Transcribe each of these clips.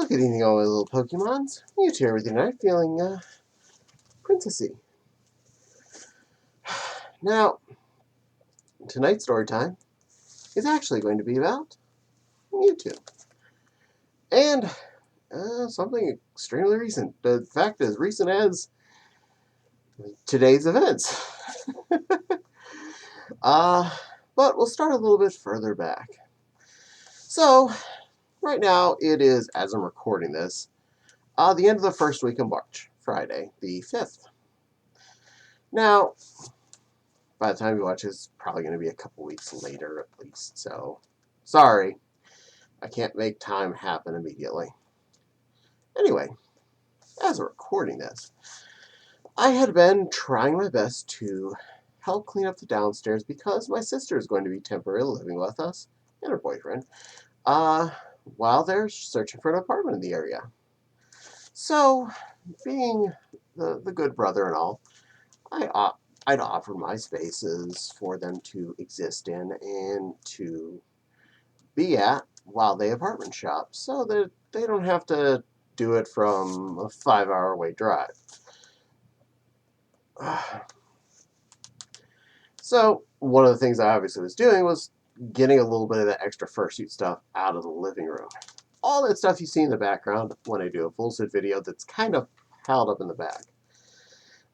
Good evening, all my little Pokemons. Mewtwo here with you tonight, feeling princessy. Now, tonight's story time is actually going to be about Mewtwo. And something extremely recent. The fact is, recent as today's events. But we'll start a little bit further back. So, right now it is, as I'm recording this, the end of the first week of March, Friday, the 5th. Now, by the time you watch, it's probably going to be a couple weeks later at least. So, sorry, I can't make time happen immediately. Anyway, as I'm recording this, I had been trying my best to help clean up the downstairs because my sister is going to be temporarily living with us and her boyfriend while they're searching for an apartment in the area. So, being the good brother and all, I'd offer my spaces for them to exist in and to be at while they apartment shop so that they don't have to do it from a 5-hour away drive. So one of the things I obviously was doing was getting a little bit of that extra fursuit stuff out of the living room. All that stuff you see in the background when I do a full suit video that's kind of piled up in the back.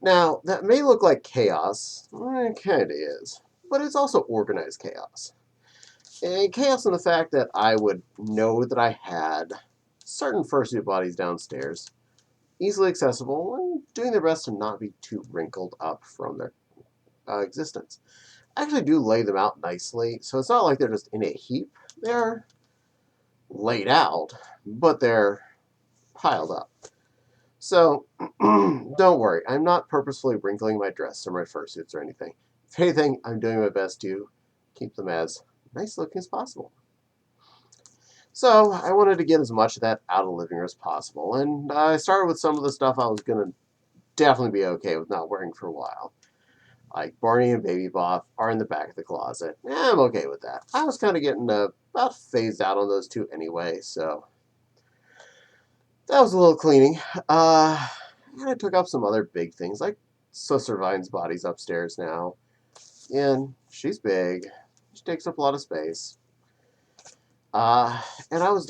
Now, that may look like chaos. It kind of is. But it's also organized chaos. And chaos in the fact that I would know that I had certain fursuit bodies downstairs, easily accessible, and doing their best to not be too wrinkled up from their existence. I actually do lay them out nicely, so it's not like they're just in a heap. They're laid out, but they're piled up. So, don't worry, I'm not purposefully wrinkling my dress or my fursuits or anything. If anything, I'm doing my best to keep them as nice looking as possible. So, I wanted to get as much of that out of the living room as possible, and I started with some of the stuff I was going to definitely be okay with not wearing for a while. Like Barney and Baby Boff are in the back of the closet. I'm okay with that. I was kind of getting about phased out on those two anyway, so that was a little cleaning. And I took up some other big things, like Sister Vine's body's upstairs now. And she's big. She takes up a lot of space. And I was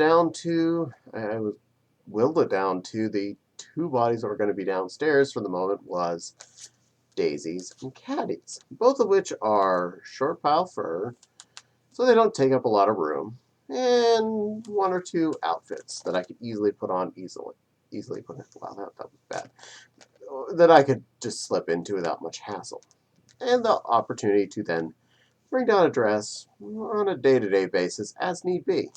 willed it down to the two bodies that were going to be downstairs for the moment was Daisy's and Caddy's, both of which are short pile fur, so they don't take up a lot of room, and one or two outfits that I could easily put on wow, that was bad. That I could just slip into without much hassle. And the opportunity to then bring down a dress on a day-to-day basis as need be.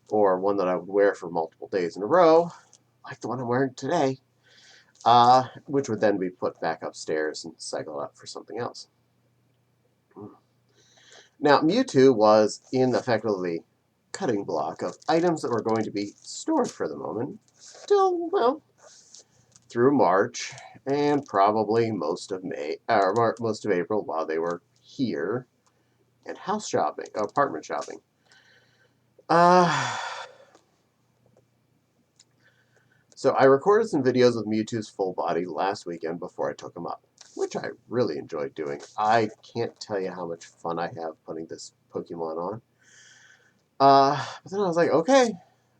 Or one that I would wear for multiple days in a row, like the one I'm wearing today, which would then be put back upstairs and cycled up for something else. Now, Mewtwo was in effectively cutting block of items that were going to be stored for the moment till, well, through March and probably most of May or most of April while they were here and house shopping, apartment shopping. So I recorded some videos of Mewtwo's full body last weekend before I took him up, which I really enjoyed doing. I can't tell you how much fun I have putting this Pokemon on. But then I was like, okay,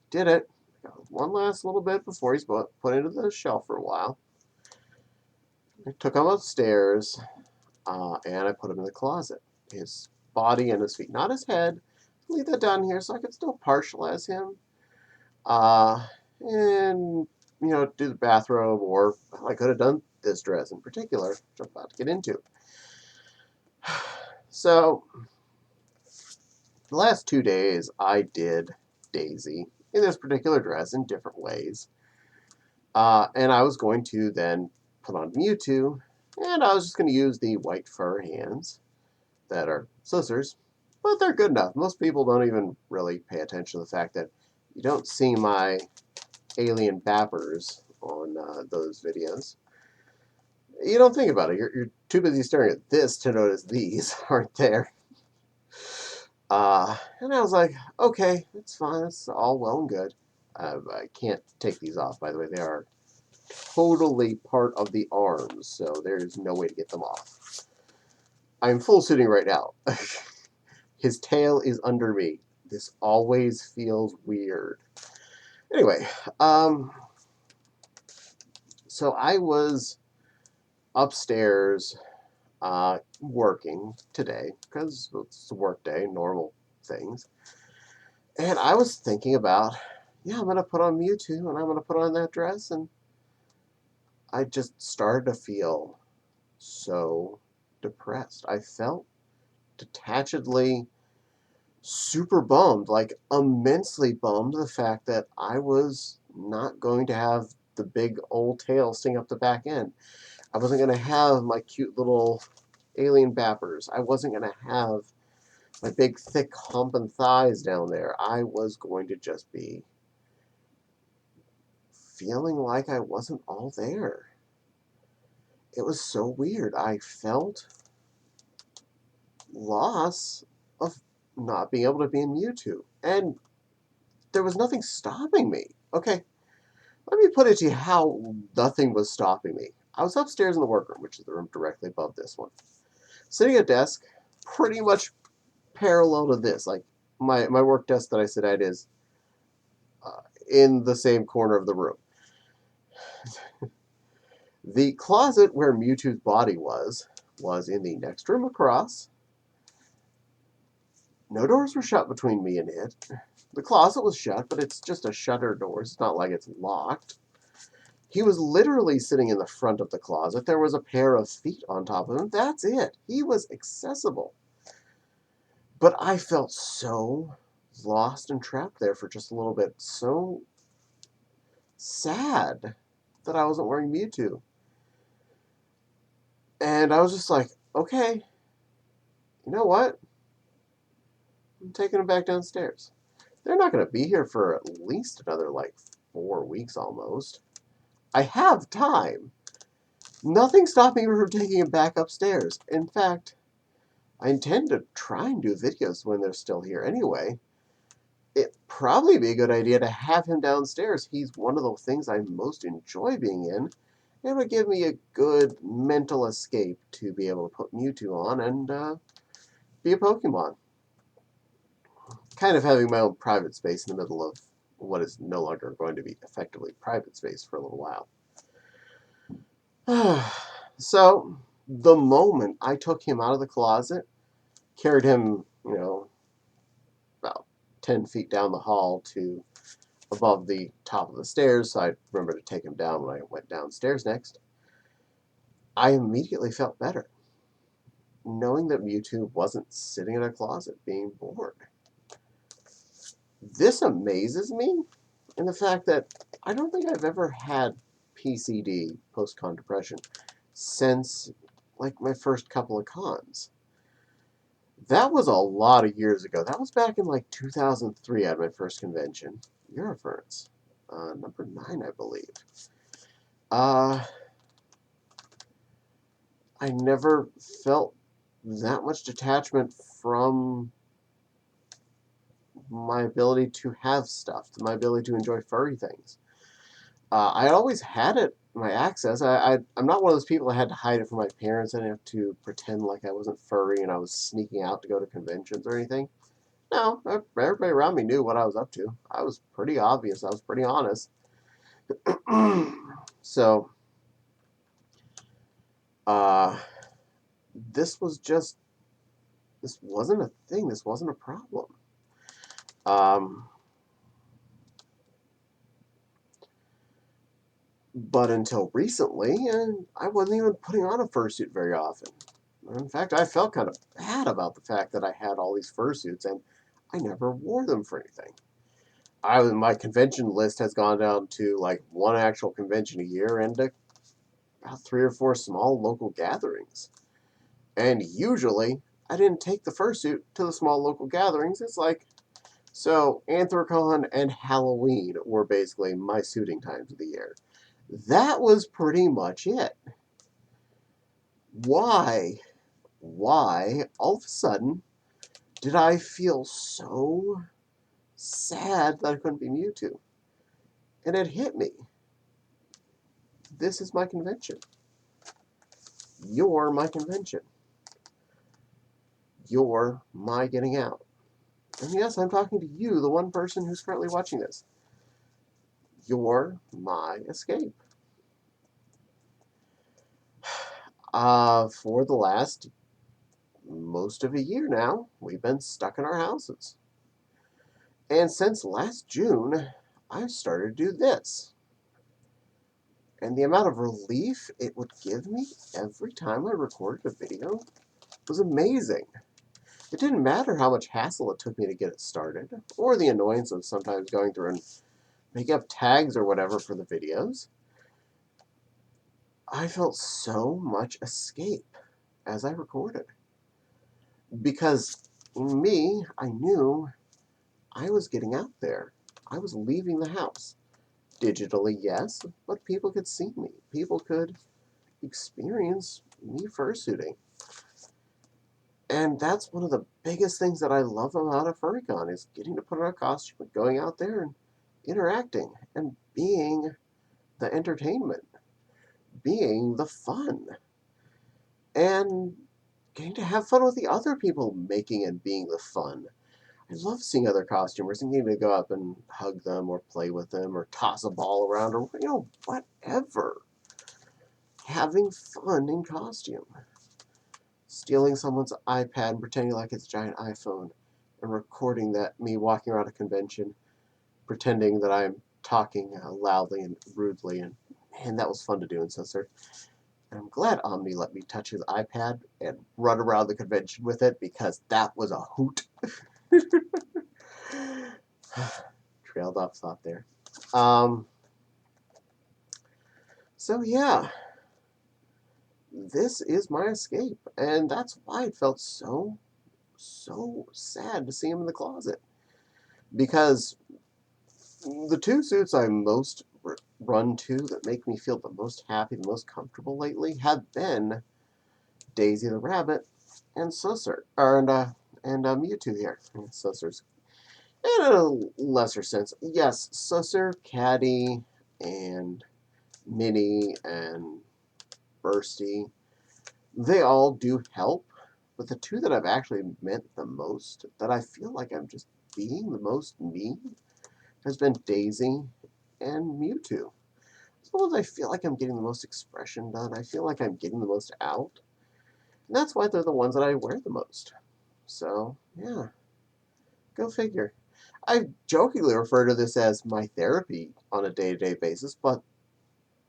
did it. Got one last little bit before he's put into the shelf for a while. I took him upstairs, and I put him in the closet. His body and his feet, not his head. Leave that down here so I could still partialize him. And, do the bathrobe, or I could have done this dress in particular, which I'm about to get into. So, the last 2 days, I did Daisy in this particular dress in different ways. And I was going to then put on Mewtwo, and I was just going to use the white fur hands that are scissors, but they're good enough. Most people don't even really pay attention to the fact that you don't see my alien bappers on those videos. You don't think about it. You're too busy staring at this to notice these aren't there. And I was like, okay, it's fine. It's all well and good. I can't take these off, by the way. They are totally part of the arms, so there's no way to get them off. I'm full suiting right now. His tail is under me. This always feels weird. Anyway, so I was upstairs working today because it's a work day, normal things. And I was thinking about, yeah, I'm going to put on Mewtwo and I'm going to put on that dress. And I just started to feel so depressed. I felt detachedly super bummed, like immensely bummed, the fact that I was not going to have the big old tail sting up the back end. I wasn't going to have my cute little alien bappers. I wasn't going to have my big thick hump and thighs down there. I was going to just be feeling like I wasn't all there. It was so weird. I felt loss of not being able to be in Mewtwo. And there was nothing stopping me. Okay, let me put it to you how nothing was stopping me. I was upstairs in the workroom, which is the room directly above this one, sitting at a desk pretty much parallel to this. Like my work desk that I sit at is in the same corner of the room. The closet where Mewtwo's body was in the next room across. No doors were shut between me and it. The closet was shut, but it's just a shutter door. It's not like it's locked. He was literally sitting in the front of the closet. There was a pair of feet on top of him. That's it. He was accessible. But I felt so lost and trapped there for just a little bit. So sad that I wasn't wearing Mewtwo. And I was just like, okay, you know what? I'm taking him back downstairs. They're not going to be here for at least another, like, 4 weeks almost. I have time. Nothing's stopping me from taking him back upstairs. In fact, I intend to try and do videos when they're still here anyway. It'd probably be a good idea to have him downstairs. He's one of the things I most enjoy being in. It would give me a good mental escape to be able to put Mewtwo on and be a Pokemon. Kind of having my own private space in the middle of what is no longer going to be effectively private space for a little while. So, the moment I took him out of the closet, carried him, about 10 feet down the hall to above the top of the stairs, so I remember to take him down when I went downstairs next, I immediately felt better, knowing that Mewtwo wasn't sitting in a closet being bored. This amazes me in the fact that I don't think I've ever had PCD, post-con depression, since like my first couple of cons. That was a lot of years ago. That was back in like 2003 at my first convention, Euroference, number 9, I believe. I never felt that much detachment from my ability to have stuff, my ability to enjoy furry things. I always had it, my access. I'm not one of those people that had to hide it from my parents. I didn't have to pretend like I wasn't furry and I was sneaking out to go to conventions or anything. No, everybody around me knew what I was up to. I was pretty obvious. I was pretty honest. So, this wasn't a thing. This wasn't a problem. But until recently, I wasn't even putting on a fursuit very often. In fact, I felt kind of bad about the fact that I had all these fursuits and I never wore them for anything. My convention list has gone down to like one actual convention a year and about 3 or 4 small local gatherings. And usually, I didn't take the fursuit to the small local gatherings. It's like, so Anthrocon and Halloween were basically my suiting times of the year. That was pretty much it. Why all of a sudden did I feel so sad that I couldn't be Mewtwo? And it hit me. This is my convention. You're my convention. You're my getting out. And yes, I'm talking to you, the one person who's currently watching this. You're my escape. For the last most of a year now, we've been stuck in our houses. And since last June, I've started to do this. And the amount of relief it would give me every time I recorded a video was amazing. It didn't matter how much hassle it took me to get it started, or the annoyance of sometimes going through and making up tags or whatever for the videos. I felt so much escape as I recorded. Because me, I knew I was getting out there. I was leaving the house. Digitally, yes, but people could see me. People could experience me fursuiting. And that's one of the biggest things that I love about a FurryCon is getting to put on a costume and going out there and interacting and being the entertainment, being the fun, and getting to have fun with the other people making and being the fun. I love seeing other costumers and getting to go up and hug them or play with them or toss a ball around or, whatever. Having fun in costume. Stealing someone's iPad and pretending like it's a giant iPhone and recording that me walking around a convention, pretending that I'm talking loudly and rudely, and man, that was fun to do in Susser. And I'm glad Omni let me touch his iPad and run around the convention with it because that was a hoot. Trailed off thought there. So yeah, this is my escape, and that's why it felt so sad to see him in the closet. Because the two suits I most run to that make me feel the most happy, the most comfortable lately have been Daisy the Rabbit and Susser, and Mewtwo here. Susser's in a lesser sense. Yes, Susser, Caddy, and Minnie, and Bursty, they all do help. But the two that I've actually meant the most, that I feel like I'm just being the most me, has been Daisy and Mewtwo. As well as I feel like I'm getting the most expression done, I feel like I'm getting the most out. And that's why they're the ones that I wear the most. So, yeah, go figure. I jokingly refer to this as my therapy on a day-to-day basis, but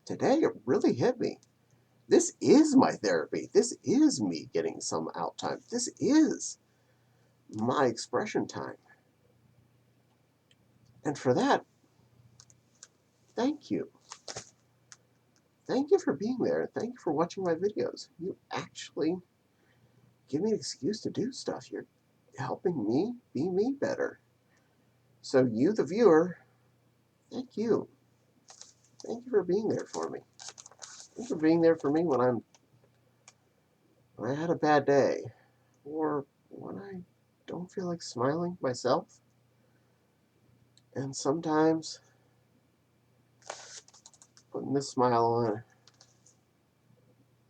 today it really hit me. This is my therapy. This is me getting some out time. This is my expression time. And for that, thank you. Thank you for being there. Thank you for watching my videos. You actually give me an excuse to do stuff. You're helping me be me better. So you, the viewer, thank you. Thank you for being there for me. Thank you for being there for me when I had a bad day, or when I don't feel like smiling myself. And sometimes putting this smile on,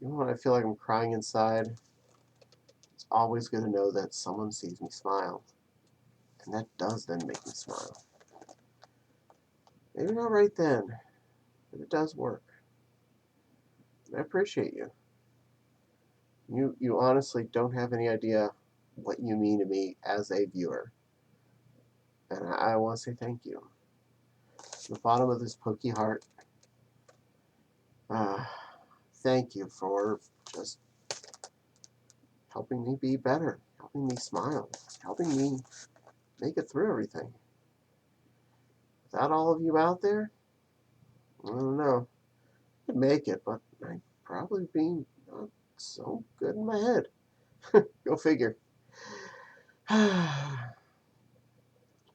even when I feel like I'm crying inside, it's always good to know that someone sees me smile. And that does then make me smile. Maybe not right then, but it does work. I appreciate you. You honestly don't have any idea what you mean to me as a viewer. And I want to say thank you. From the bottom of this pokey heart, thank you for just helping me be better, helping me smile, helping me make it through everything. Without all of you out there, I don't know. I could make it, but I'd probably be not so good in my head. Go figure.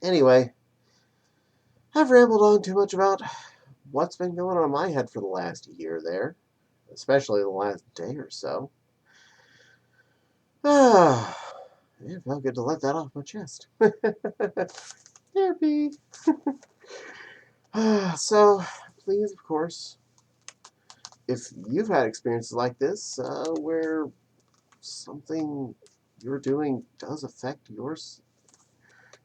Anyway, I've rambled on too much about what's been going on in my head for the last year there, especially the last day or so. It felt good to let that off my chest. Therapy. So please, of course, if you've had experiences like this where something you're doing does affect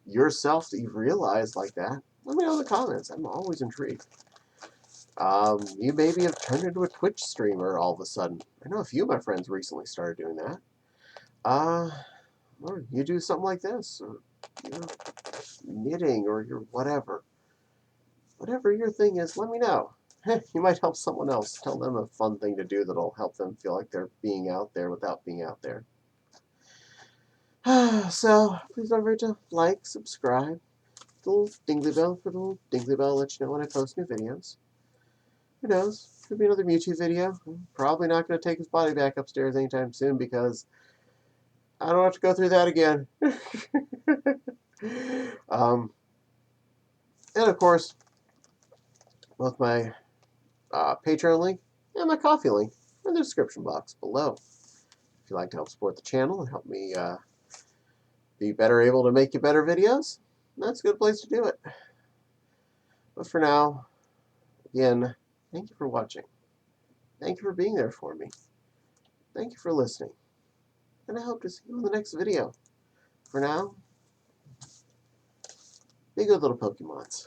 yourself that you've realized like that, let me know in the comments. I'm always intrigued. You maybe have turned into a Twitch streamer all of a sudden. I know a few of my friends recently started doing that. Or you do something like this, or you're knitting, or you're whatever. Whatever your thing is, let me know. You might help someone else. Tell them a fun thing to do that'll help them feel like they're being out there without being out there. So, please don't forget to like, subscribe, the little dingly bell for the little dingly bell to let you know when I post new videos. Who knows? Could be another Mewtwo video. I'm probably not going to take his body back upstairs anytime soon because I don't have to go through that again. And of course, both my Patreon link and my Coffee link in the description box below. If you'd like to help support the channel and help me be better able to make you better videos, that's a good place to do it. But for now, again, thank you for watching. Thank you for being there for me. Thank you for listening. And I hope to see you in the next video. For now, be good little Pokemons.